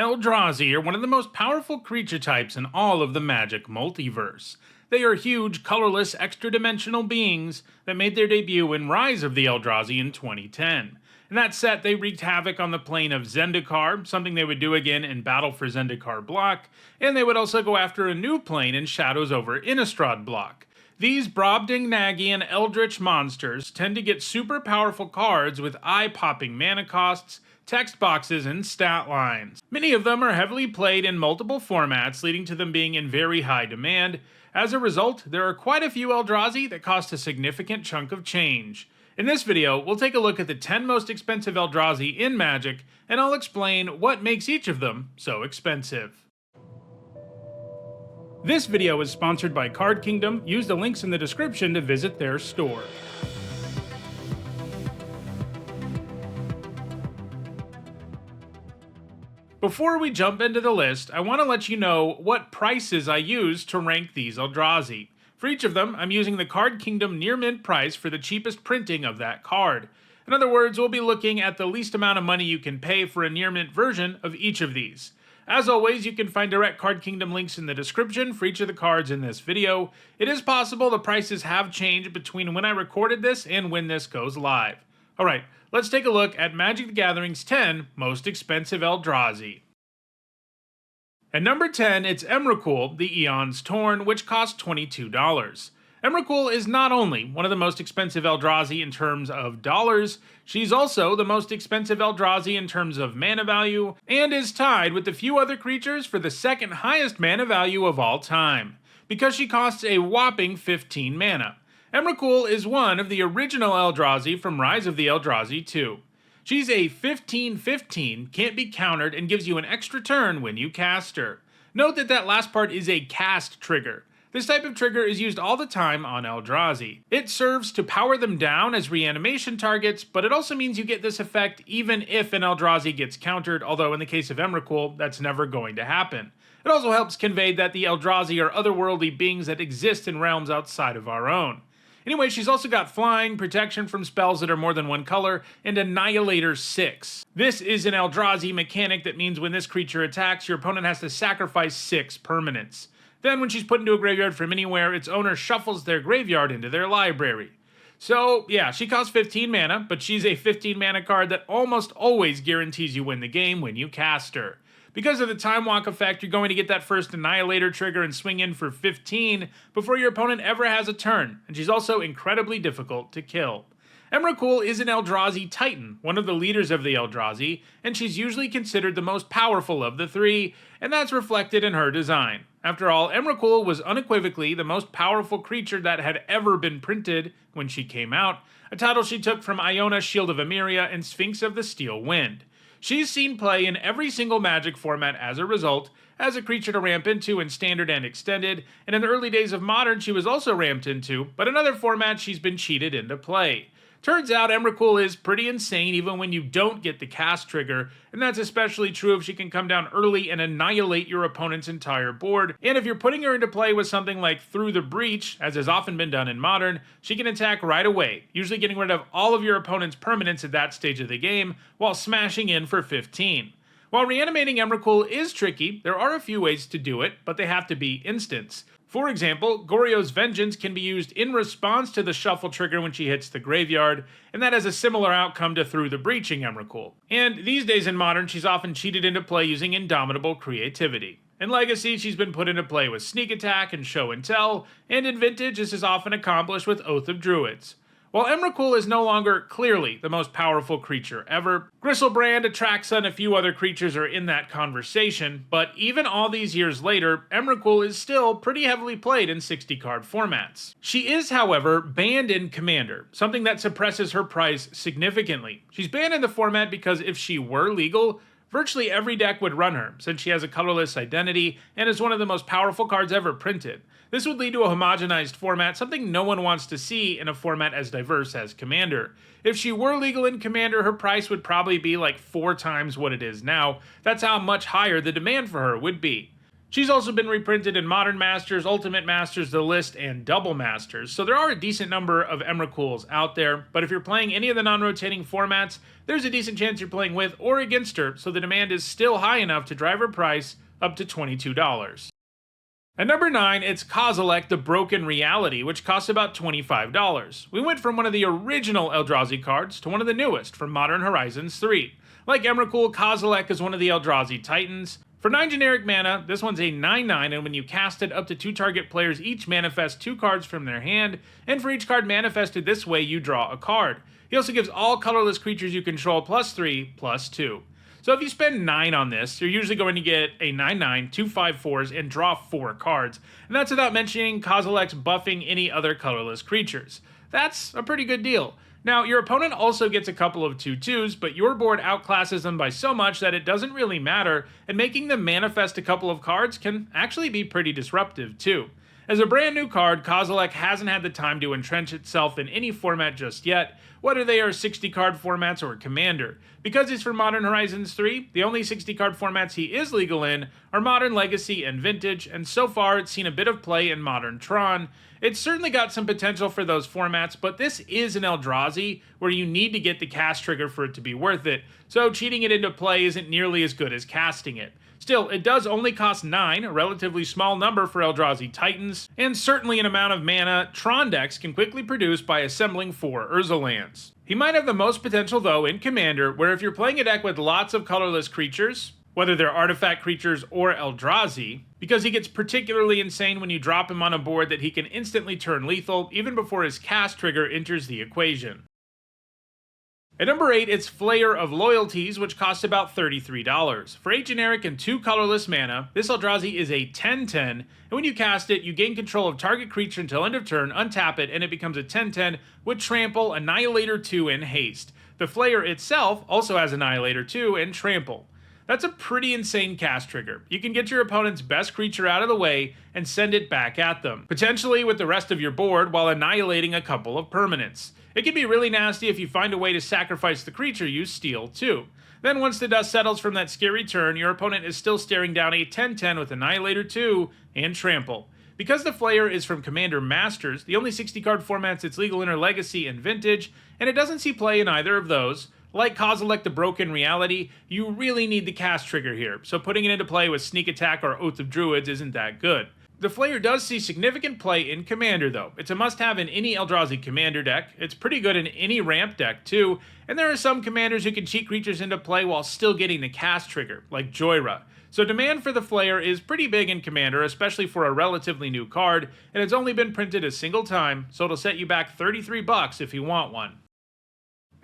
Eldrazi are one of the most powerful creature types in all of the Magic multiverse. They are huge, colorless, extra-dimensional beings that made their debut in Rise of the Eldrazi in 2010. In that set, they wreaked havoc on the plane of Zendikar, something they would do again in Battle for Zendikar block, and they would also go after a new plane in Shadows over Innistrad block. These Brobdingnagian Eldritch monsters tend to get super powerful cards with eye-popping mana costs, text boxes, and stat lines. Many of them are heavily played in multiple formats, leading to them being in very high demand. As a result, there are quite a few Eldrazi that cost a significant chunk of change. In this video, we'll take a look at the 10 most expensive Eldrazi in Magic, and I'll explain what makes each of them so expensive. This video is sponsored by Card Kingdom. Use the links in the description to visit their store. Before we jump into the list, I want to let you know what prices I use to rank these Eldrazi. For each of them, I'm using the Card Kingdom near mint price for the cheapest printing of that card. In other words, we'll be looking at the least amount of money you can pay for a near mint version of each of these. As always, you can find direct Card Kingdom links in the description for each of the cards in this video. It is possible the prices have changed between when I recorded this and when this goes live. Alright, let's take a look at Magic the Gathering's 10 most expensive Eldrazi. At number 10, it's Emrakul, the Aeons Torn, which costs $22. Emrakul is not only one of the most expensive Eldrazi in terms of dollars, she's also the most expensive Eldrazi in terms of mana value, and is tied with a few other creatures for the second highest mana value of all time, because she costs a whopping 15 mana. Emrakul is one of the original Eldrazi from Rise of the Eldrazi 2. She's a 15/15, can't be countered, and gives you an extra turn when you cast her. Note that that last part is a cast trigger. This type of trigger is used all the time on Eldrazi. It serves to power them down as reanimation targets, but it also means you get this effect even if an Eldrazi gets countered, although in the case of Emrakul, that's never going to happen. It also helps convey that the Eldrazi are otherworldly beings that exist in realms outside of our own. Anyway, she's also got flying, protection from spells that are more than one color, and Annihilator 6. This is an Eldrazi mechanic that means when this creature attacks, your opponent has to sacrifice 6 permanents. Then when she's put into a graveyard from anywhere, its owner shuffles their graveyard into their library. So yeah, she costs 15 mana, but she's a 15 mana card that almost always guarantees you win the game when you cast her. Because of the Time Walk effect, you're going to get that first Annihilator trigger and swing in for 15 before your opponent ever has a turn, and she's also incredibly difficult to kill. Emrakul is an Eldrazi Titan, one of the leaders of the Eldrazi, and she's usually considered the most powerful of the three, and that's reflected in her design. After all, Emrakul was unequivocally the most powerful creature that had ever been printed when she came out, a title she took from Iona, Shield of Emeria, and Sphinx of the Steel Wind. She's seen play in every single Magic format as a result, as a creature to ramp into in Standard and Extended, and in the early days of Modern she was also ramped into, but in other formats she's been cheated into play. Turns out Emrakul is pretty insane even when you don't get the cast trigger, and that's especially true if she can come down early and annihilate your opponent's entire board, and if you're putting her into play with something like Through the Breach, as has often been done in Modern, she can attack right away, usually getting rid of all of your opponent's permanents at that stage of the game, while smashing in for 15. While reanimating Emrakul is tricky, there are a few ways to do it, but they have to be instants. For example, Goryo's Vengeance can be used in response to the shuffle trigger when she hits the graveyard, and that has a similar outcome to Through the Breaching Emrakul. And these days in Modern, she's often cheated into play using Indomitable Creativity. In Legacy, she's been put into play with Sneak Attack and Show and Tell, and in Vintage, this is often accomplished with Oath of Druids. While Emrakul is no longer clearly the most powerful creature ever, Gristlebrand, Atraxa, and a few other creatures are in that conversation, but even all these years later, Emrakul is still pretty heavily played in 60-card formats. She is, however, banned in Commander, something that suppresses her price significantly. She's banned in the format because if she were legal, virtually every deck would run her, since she has a colorless identity and is one of the most powerful cards ever printed. This would lead to a homogenized format, something no one wants to see in a format as diverse as Commander. If she were legal in Commander, her price would probably be like 4 times what it is now. That's how much higher the demand for her would be. She's also been reprinted in Modern Masters, Ultimate Masters, The List, and Double Masters, so there are a decent number of Emrakuls out there, but if you're playing any of the non-rotating formats, there's a decent chance you're playing with or against her, so the demand is still high enough to drive her price up to $22. At number 9, it's Kozilek, the Broken Reality, which costs about $25. We went from one of the original Eldrazi cards to one of the newest from Modern Horizons 3. Like Emrakul, Kozilek is one of the Eldrazi Titans. For 9 generic mana, this one's a 9/9, and when you cast it, up to 2 target players each manifest 2 cards from their hand, and for each card manifested this way, you draw a card. He also gives all colorless creatures you control +3/+2. So if you spend 9 on this, you're usually going to get a 9/9, 2 5/4s, and draw 4 cards, and that's without mentioning Kozilek's buffing any other colorless creatures. That's a pretty good deal. Now, your opponent also gets a couple of 2/2s, but your board outclasses them by so much that it doesn't really matter, and making them manifest a couple of cards can actually be pretty disruptive too. As a brand new card, Kozilek hasn't had the time to entrench itself in any format just yet, whether they are 60-card formats or Commander. Because he's from Modern Horizons 3, the only 60-card formats he is legal in are Modern, Legacy, and Vintage, and so far it's seen a bit of play in Modern Tron. It's certainly got some potential for those formats, but this is an Eldrazi where you need to get the cast trigger for it to be worth it, so cheating it into play isn't nearly as good as casting it. Still, it does only cost 9, a relatively small number for Eldrazi Titans, and certainly an amount of mana Tron decks can quickly produce by assembling 4 Urza lands. He might have the most potential though in Commander, where if you're playing a deck with lots of colorless creatures, whether they're artifact creatures or Eldrazi, because he gets particularly insane when you drop him on a board that he can instantly turn lethal even before his cast trigger enters the equation. At number 8, it's Flayer of Loyalties, which costs about $33. For 8 generic and 2 colorless mana, this Eldrazi is a 10/10, and when you cast it, you gain control of target creature until end of turn, untap it, and it becomes a 10/10 with Trample, Annihilator 2, and Haste. The Flayer itself also has Annihilator 2 and Trample. That's a pretty insane cast trigger. You can get your opponent's best creature out of the way and send it back at them, potentially with the rest of your board while annihilating a couple of permanents. It can be really nasty if you find a way to sacrifice the creature you steal too. Then once the dust settles from that scary turn, your opponent is still staring down a 10/10 with Annihilator 2 and Trample. Because the Flayer is from Commander Masters, the only 60-card formats it's legal in are Legacy and Vintage, and it doesn't see play in either of those. Like Kozilek the Broken Reality, you really need the cast trigger here, so putting it into play with Sneak Attack or Oath of Druids isn't that good. The Flayer does see significant play in Commander though. It's a must-have in any Eldrazi Commander deck, it's pretty good in any ramp deck too, and there are some commanders who can cheat creatures into play while still getting the cast trigger, like Gyre. So demand for the Flayer is pretty big in Commander, especially for a relatively new card, and it's only been printed a single time, so it'll set you back $33 if you want one.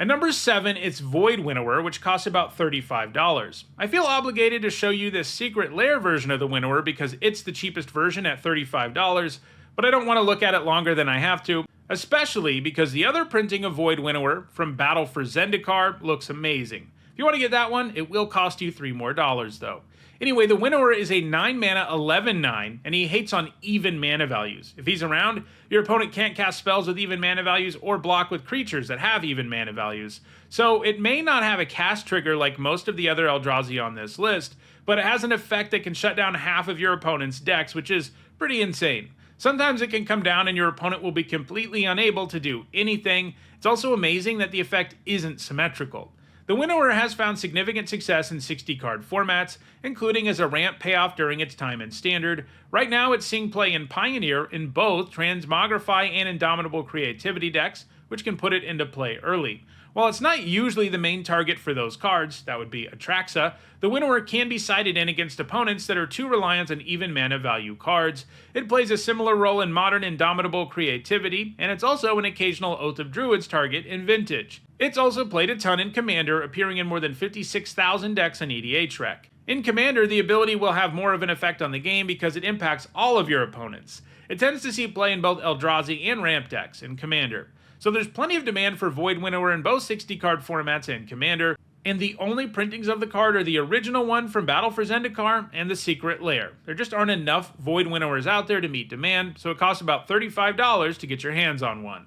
At number 7, it's Void Winnower, which costs about $35. I feel obligated to show you this secret lair version of the Winnower because it's the cheapest version at $35, but I don't want to look at it longer than I have to, especially because the other printing of Void Winnower from Battle for Zendikar looks amazing. If you want to get that one, it will cost you $3 more though. Anyway, the Winnower is a 9 mana 11/9, and he hates on even mana values. If he's around, your opponent can't cast spells with even mana values or block with creatures that have even mana values. So it may not have a cast trigger like most of the other Eldrazi on this list, but it has an effect that can shut down half of your opponent's decks, which is pretty insane. Sometimes it can come down and your opponent will be completely unable to do anything. It's also amazing that the effect isn't symmetrical. The Winnower has found significant success in 60-card formats, including as a ramp payoff during its time in Standard. Right now it's seeing play in Pioneer in both Transmogrify and Indomitable Creativity decks, which can put it into play early. While it's not usually the main target for those cards, that would be Atraxa, the Winnower can be sided in against opponents that are too reliant on even mana value cards. It plays a similar role in Modern Indomitable Creativity, and it's also an occasional Oath of Druids target in Vintage. It's also played a ton in Commander, appearing in more than 56,000 decks on EDHREC. In Commander, the ability will have more of an effect on the game because it impacts all of your opponents. It tends to see play in both Eldrazi and ramp decks in Commander. So there's plenty of demand for Void Winnower in both 60-card formats and Commander, and the only printings of the card are the original one from Battle for Zendikar and the Secret Lair. There just aren't enough Void Winnowers out there to meet demand, so it costs about $35 to get your hands on one.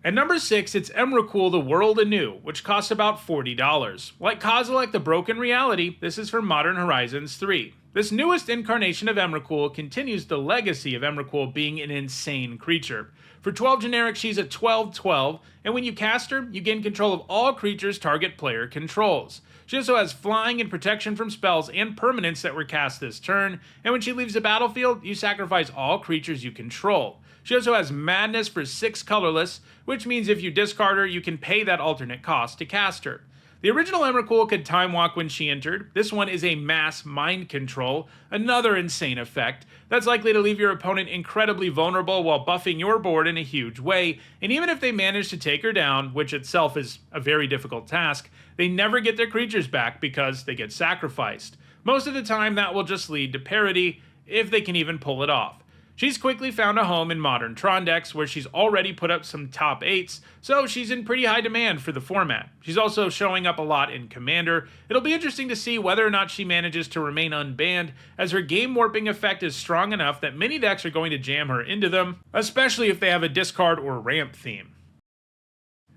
At number 6, it's Emrakul, the World Anew, which costs about $40. Like Kozilek, the Broken Reality, this is from Modern Horizons 3. This newest incarnation of Emrakul continues the legacy of Emrakul being an insane creature. For 12 generic, she's a 12/12, and when you cast her, you gain control of all creatures target player controls. She also has flying and protection from spells and permanents that were cast this turn, and when she leaves the battlefield, you sacrifice all creatures you control. She also has Madness for 6 colorless, which means if you discard her, you can pay that alternate cost to cast her. The original Emrakul could time walk when she entered. This one is a mass mind control, another insane effect that's likely to leave your opponent incredibly vulnerable while buffing your board in a huge way, and even if they manage to take her down, which itself is a very difficult task, they never get their creatures back because they get sacrificed. Most of the time that will just lead to parity, if they can even pull it off. She's quickly found a home in modern Tron decks where she's already put up some top 8s, so she's in pretty high demand for the format. She's also showing up a lot in Commander. It'll be interesting to see whether or not she manages to remain unbanned, as her game warping effect is strong enough that many decks are going to jam her into them, especially if they have a discard or ramp theme.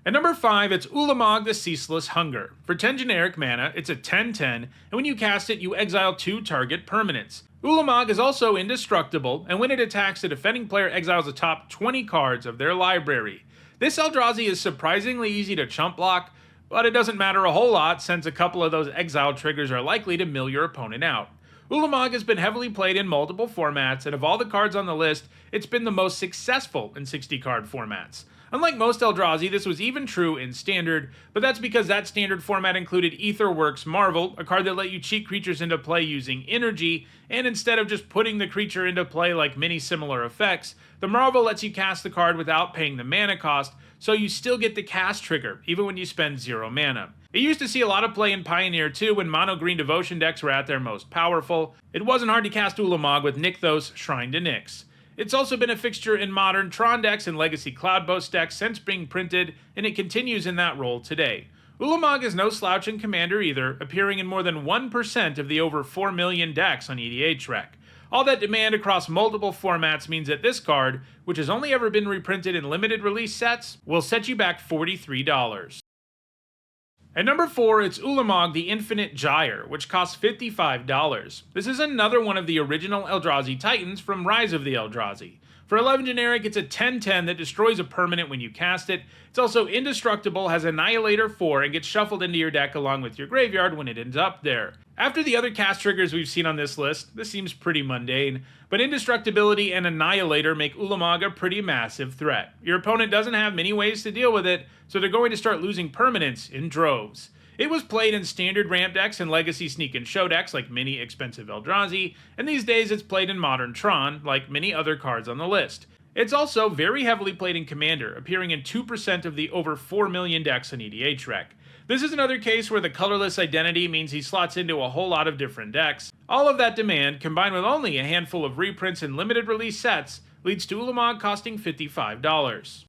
At number 5, it's Ulamog the Ceaseless Hunger. For 10 generic mana, it's a 10/10, and when you cast it, you exile 2 target permanents. Ulamog is also indestructible, and when it attacks, the defending player exiles the top 20 cards of their library. This Eldrazi is surprisingly easy to chump block, but it doesn't matter a whole lot since a couple of those exile triggers are likely to mill your opponent out. Ulamog has been heavily played in multiple formats, and of all the cards on the list, it's been the most successful in 60-card formats. Unlike most Eldrazi, this was even true in Standard, but that's because that Standard format included Aetherworks Marvel, a card that let you cheat creatures into play using energy, and instead of just putting the creature into play like many similar effects, the Marvel lets you cast the card without paying the mana cost, so you still get the cast trigger, even when you spend 0 mana. It used to see a lot of play in Pioneer 2 when mono-green devotion decks were at their most powerful. It wasn't hard to cast Ulamog with Nykthos, Shrine to Nyx. It's also been a fixture in modern Tron decks and Legacy Cloudboast decks since being printed, and it continues in that role today. Ulamog is no slouch in Commander either, appearing in more than 1% of the over 4 million decks on EDHREC. All that demand across multiple formats means that this card, which has only ever been reprinted in limited release sets, will set you back $43. At number 4, it's Ulamog the Infinite Gyre, which costs $55. This is another one of the original Eldrazi Titans from Rise of the Eldrazi. For 11 generic, it's a 10/10 that destroys a permanent when you cast it. It's also indestructible, has Annihilator 4, and gets shuffled into your deck along with your graveyard when it ends up there. After the other cast triggers we've seen on this list, this seems pretty mundane, but Indestructibility and Annihilator make Ulamog a pretty massive threat. Your opponent doesn't have many ways to deal with it, so they're going to start losing permanents in droves. It was played in standard ramp decks and legacy sneak and show decks like many expensive Eldrazi, and these days it's played in modern Tron, like many other cards on the list. It's also very heavily played in Commander, appearing in 2% of the over 4 million decks on EDHREC. This is another case where the colorless identity means he slots into a whole lot of different decks. All of that demand, combined with only a handful of reprints and limited release sets, leads to Ulamog costing $55.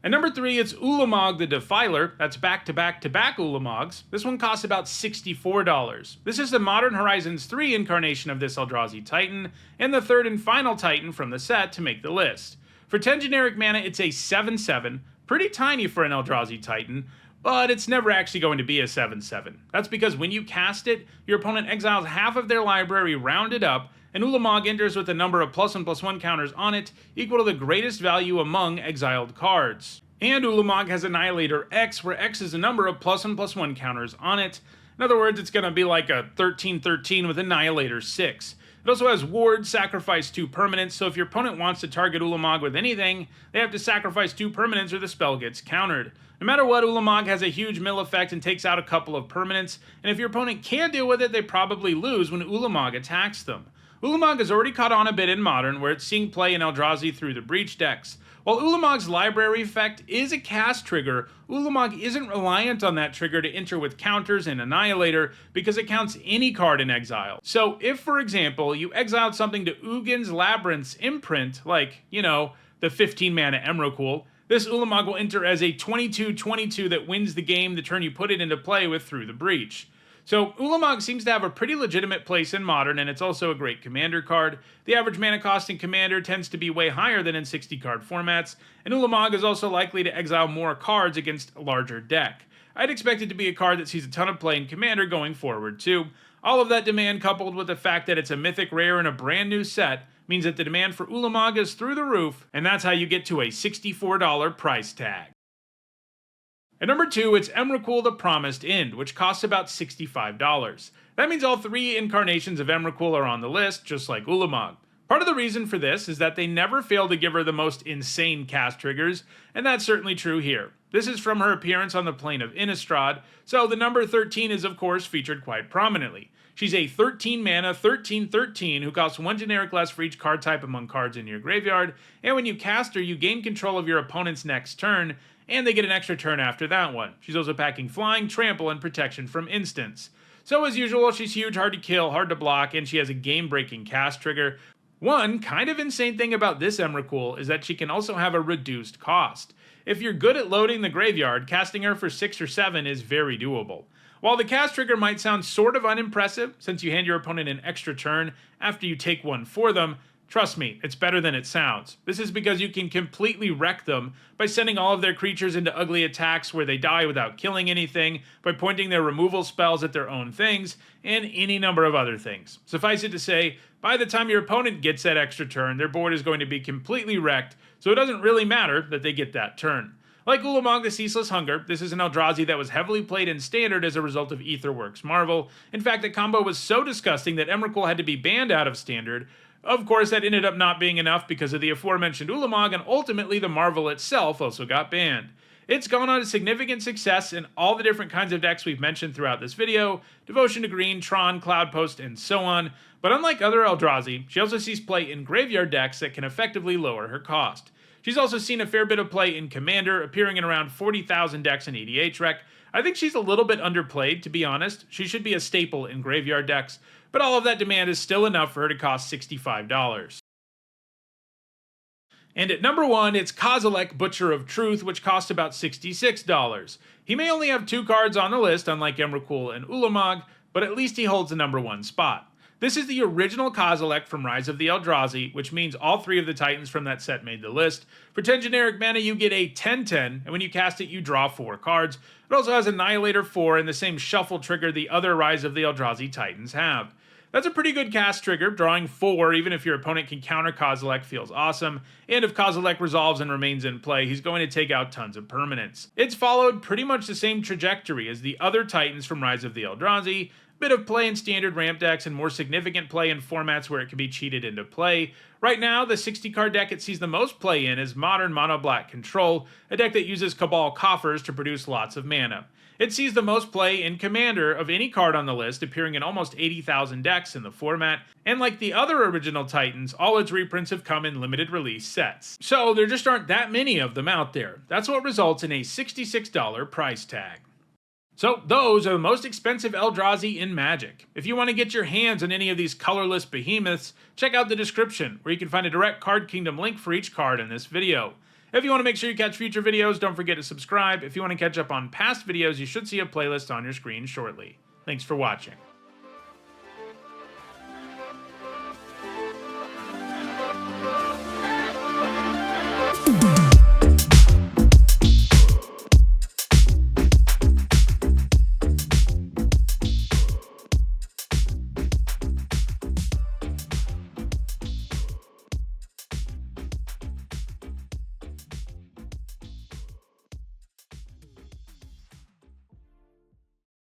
At number 3, it's Ulamog the Defiler. That's back-to-back-to-back Ulamogs. This one costs about $64. This is the Modern Horizons 3 incarnation of this Eldrazi Titan, and the third and final Titan from the set to make the list. For 10 generic mana, it's a 7/7, pretty tiny for an Eldrazi Titan, but it's never actually going to be a 7/7. That's because when you cast it, your opponent exiles half of their library rounded up, and Ulamog enters with a number of +1/+1 counters on it, equal to the greatest value among exiled cards. And Ulamog has Annihilator X, where X is a number of +1/+1 counters on it. In other words, it's going to be like a 13/13 with Annihilator 6. It also has Ward, sacrifice 2 permanents, so if your opponent wants to target Ulamog with anything, they have to sacrifice 2 permanents or the spell gets countered. No matter what, Ulamog has a huge mill effect and takes out a couple of permanents, and if your opponent can't deal with it, they probably lose when Ulamog attacks them. Ulamog has already caught on a bit in Modern, where it's seeing play in Eldrazi through the Breach decks. While Ulamog's library effect is a cast trigger, Ulamog isn't reliant on that trigger to enter with counters and Annihilator because it counts any card in exile. So if, for example, you exiled something to Ugin's Labyrinth's imprint, like, the 15-mana Emrakul, this Ulamog will enter as a 22/22 that wins the game the turn you put it into play with Through the Breach. So Ulamog seems to have a pretty legitimate place in Modern, and it's also a great Commander card. The average mana cost in Commander tends to be way higher than in 60-card formats, and Ulamog is also likely to exile more cards against a larger deck. I'd expect it to be a card that sees a ton of play in Commander going forward too. All of that demand, coupled with the fact that it's a mythic rare in a brand new set, means that the demand for Ulamog is through the roof, and that's how you get to a $64 price tag. At number 2, it's Emrakul the Promised End, which costs about $65. That means all 3 incarnations of Emrakul are on the list, just like Ulamog. Part of the reason for this is that they never fail to give her the most insane cast triggers, and that's certainly true here. This is from her appearance on the plane of Innistrad, so the number 13 is of course featured quite prominently. She's a 13 mana, 13/13 who costs 1 generic less for each card type among cards in your graveyard, and when you cast her, you gain control of your opponent's next turn, and they get an extra turn after that one. She's also packing flying, trample, and protection from instants. So as usual, she's huge, hard to kill, hard to block, and she has a game-breaking cast trigger. One kind of insane thing about this Emrakul is that she can also have a reduced cost. If you're good at loading the graveyard, casting her for 6 or 7 is very doable. While the cast trigger might sound sort of unimpressive, since you hand your opponent an extra turn after you take one for them, trust me, it's better than it sounds. This is because you can completely wreck them by sending all of their creatures into ugly attacks where they die without killing anything, by pointing their removal spells at their own things, and any number of other things. Suffice it to say, by the time your opponent gets that extra turn, their board is going to be completely wrecked, so it doesn't really matter that they get that turn. Like Ulamog the Ceaseless Hunger, this is an Eldrazi that was heavily played in Standard as a result of Aetherworks Marvel. In fact, the combo was so disgusting that Emrakul had to be banned out of Standard. Of course, that ended up not being enough because of the aforementioned Ulamog, and ultimately the Marvel itself also got banned. It's gone on to significant success in all the different kinds of decks we've mentioned throughout this video, Devotion to Green, Tron, Cloudpost, and so on, but unlike other Eldrazi, she also sees play in graveyard decks that can effectively lower her cost. She's also seen a fair bit of play in Commander, appearing in around 40,000 decks in EDH Rec. I think she's a little bit underplayed, to be honest. She should be a staple in graveyard decks, but all of that demand is still enough for her to cost $65. And at number 1, it's Kozilek, Butcher of Truth, which costs about $66. He may only have 2 cards on the list, unlike Emrakul and Ulamog, but at least he holds the number 1 spot. This is the original Kozilek from Rise of the Eldrazi, which means all 3 of the Titans from that set made the list. For 10 generic mana, you get a 10/10, and when you cast it, you draw 4 cards. It also has Annihilator 4 and the same shuffle trigger the other Rise of the Eldrazi Titans have. That's a pretty good cast trigger. Drawing 4, even if your opponent can counter Kozilek, feels awesome, and if Kozilek resolves and remains in play, he's going to take out tons of permanents. It's followed pretty much the same trajectory as the other Titans from Rise of the Eldrazi, bit of play in standard ramp decks and more significant play in formats where it can be cheated into play. Right now, the 60-card deck it sees the most play in is Modern Mono Black Control, a deck that uses Cabal Coffers to produce lots of mana. It sees the most play in Commander of any card on the list, appearing in almost 80,000 decks in the format, and like the other original Titans, all its reprints have come in limited release sets. So there just aren't that many of them out there. That's what results in a $66 price tag. So those are the most expensive Eldrazi in Magic. If you want to get your hands on any of these colorless behemoths, check out the description, where you can find a direct Card Kingdom link for each card in this video. If you want to make sure you catch future videos, don't forget to subscribe. If you want to catch up on past videos, you should see a playlist on your screen shortly. Thanks for watching.